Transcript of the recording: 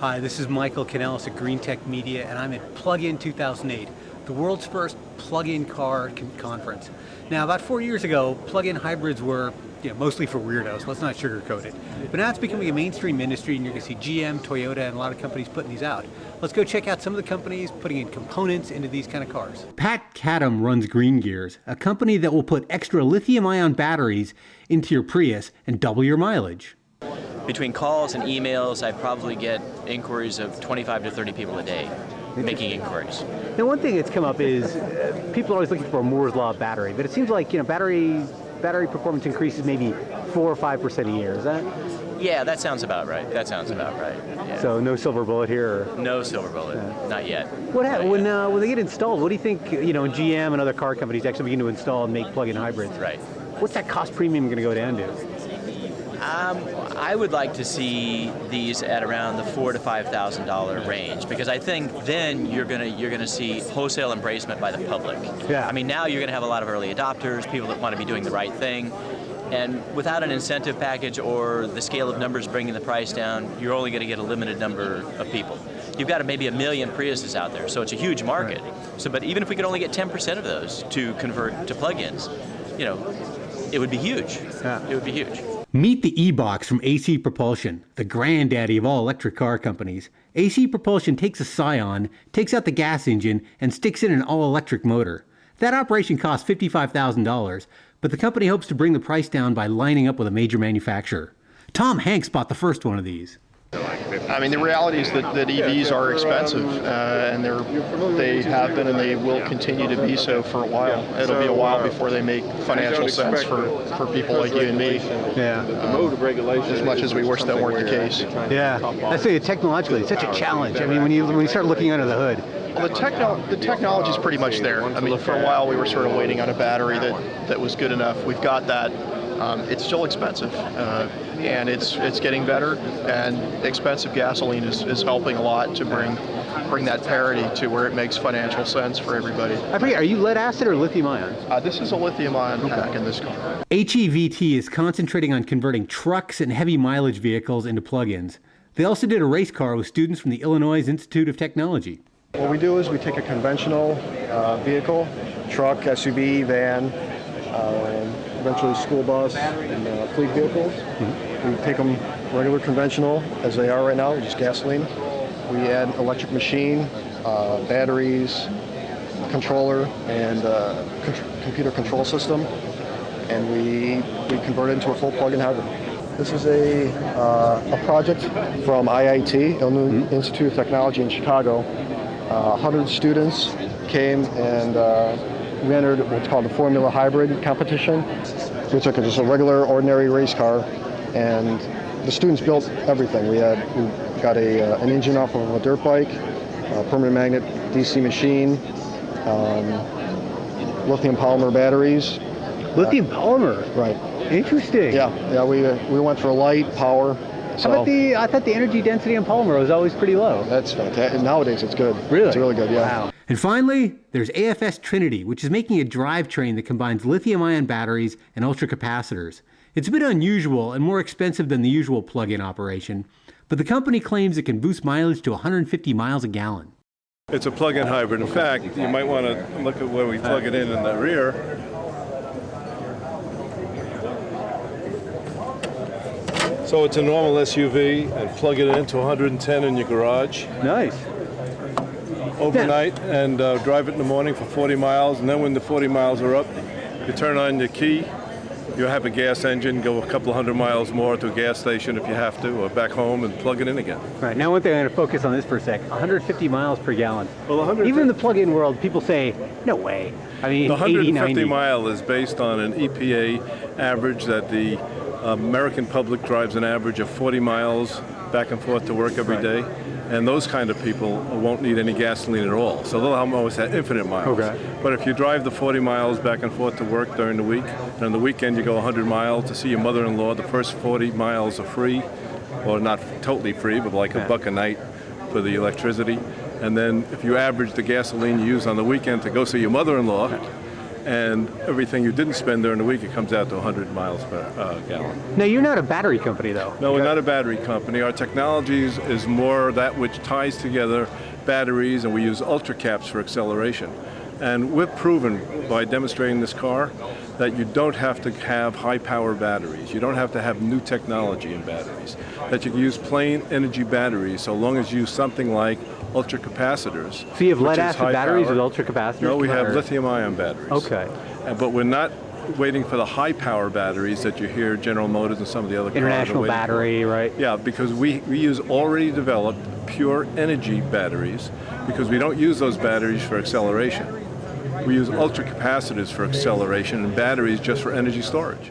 Hi, this is Michael Canellis at Green Tech Media, and I'm at Plug-in 2008, the world's first plug-in car conference. Now, about 4 years ago, plug-in hybrids were mostly for weirdos. Let's not sugarcoat it. But now it's becoming a mainstream industry, and you're going to see GM, Toyota, and a lot of companies putting these out. Let's go check out some of the companies putting in components into these kind of cars. Pat Cadam runs GreenGears, a company that will put extra lithium-ion batteries into your Prius and double your mileage. Between calls and emails, I probably get inquiries of 25 to 30 people a day making inquiries. Now, one thing that's come up is people are always looking for a Moore's Law battery, but it seems like battery performance increases maybe 4 or 5% a year. Is that? Yeah, that sounds about right. That sounds about right. Yeah. So no silver bullet here? Or? No silver bullet, not yet. What happens when they get installed? What do you think GM and other car companies actually begin to install and make plug-in hybrids? Right. What's that cost premium going to go down to? I would like to see these at around the $4,000 to $5,000 range, because I think then you're gonna see wholesale embracement by the public. Yeah. I mean, now you're gonna have a lot of early adopters, people that want to be doing the right thing, and without an incentive package or the scale of numbers bringing the price down, you're only going to get a limited number of people. You've got maybe 1 million Priuses out there, so it's a huge market. Right. So, but even if we could only get 10% of those to convert to plug-ins, it would be huge. Yeah. It would be huge. Meet the e-Box from AC Propulsion, the granddaddy of all electric car companies. AC Propulsion takes a Scion, takes out the gas engine, and sticks in an all-electric motor. That operation costs $55,000, but the company hopes to bring the price down by lining up with a major manufacturer. Tom Hanks bought the first one of these. I mean, the reality is that EVs are expensive, and they have been and they will continue to be so for a while. It'll be a while before they make financial sense for people like you and me. Yeah. As much as we wish that weren't the case. Yeah. I say technologically, it's such a challenge. I mean, when you start looking under the hood. Well, the technology is pretty much there. I mean, for a while we were sort of waiting on a battery that was good enough. We've got that. It's still expensive, and it's getting better, and expensive gasoline is helping a lot to bring that parity to where it makes financial sense for everybody. I forget, are you lead acid or lithium ion? This is a lithium ion pack in this car. HEVT is concentrating on converting trucks and heavy mileage vehicles into plug-ins. They also did a race car with students from the Illinois Institute of Technology. What we do is we take a conventional vehicle, truck, SUV, van, eventually school bus and fleet vehicles. Mm-hmm. We take them regular conventional as they are right now, just gasoline. We add electric machine, batteries, controller, and computer control system, and we convert it into a full plug-in hybrid. This is a project from IIT, Illinois Institute of Technology in Chicago. 100 students came and we entered what's called the Formula Hybrid competition. We took just a regular, ordinary race car, and the students built everything. We got an engine off of a dirt bike, a permanent magnet DC machine, lithium polymer batteries. Lithium polymer? Right. Interesting. Yeah. We went for light, power. How about I thought the energy density on polymer was always pretty low. That's fantastic. Nowadays it's good. Really? It's really good, yeah. Wow. And finally, there's AFS Trinity, which is making a drivetrain that combines lithium-ion batteries and ultracapacitors. It's a bit unusual and more expensive than the usual plug-in operation, but the company claims it can boost mileage to 150 miles a gallon. It's a plug-in hybrid. In fact, you might want to look at where we plug it in the rear. So it's a normal SUV, and plug it into 110 in your garage. Nice. Overnight, and drive it in the morning for 40 miles, and then when the 40 miles are up, you turn on your key, you have a gas engine, go a couple of 100 miles more to a gas station if you have to, or back home and plug it in again. Right, now one thing I'm going to focus on this for a sec, 150 miles per gallon. Well, even in the plug-in world, people say, no way. I mean, the 150 80, 90. mile is based on an EPA average that the American public drives an average of 40 miles back and forth to work every day, and those kind of people won't need any gasoline at all. So they'll almost have infinite miles. Okay. But if you drive the 40 miles back and forth to work during the week, and on the weekend you go 100 miles to see your mother-in-law, the first 40 miles are free, or not totally free, but like $1 a night for the electricity. And then if you average the gasoline you use on the weekend to go see your mother-in-law, and everything you didn't spend during the week, it comes out to 100 miles per gallon. Now, you're not a battery company, though. No, we're not a battery company. Our technology is more that which ties together batteries, and we use ultra caps for acceleration. And we've proven by demonstrating this car that you don't have to have high power batteries. You don't have to have new technology in batteries. That you can use plain energy batteries so long as you use something like ultra capacitors. So you have which lead is acid high batteries power. with ultra capacitors? No, we have Or- lithium ion batteries. Okay. But we're not waiting for the high power batteries that you hear General Motors and some of the other cars are International waiting battery, for. right? Yeah, because we use already developed pure energy batteries, because we don't use those batteries for acceleration. We use ultra capacitors for acceleration and batteries just for energy storage.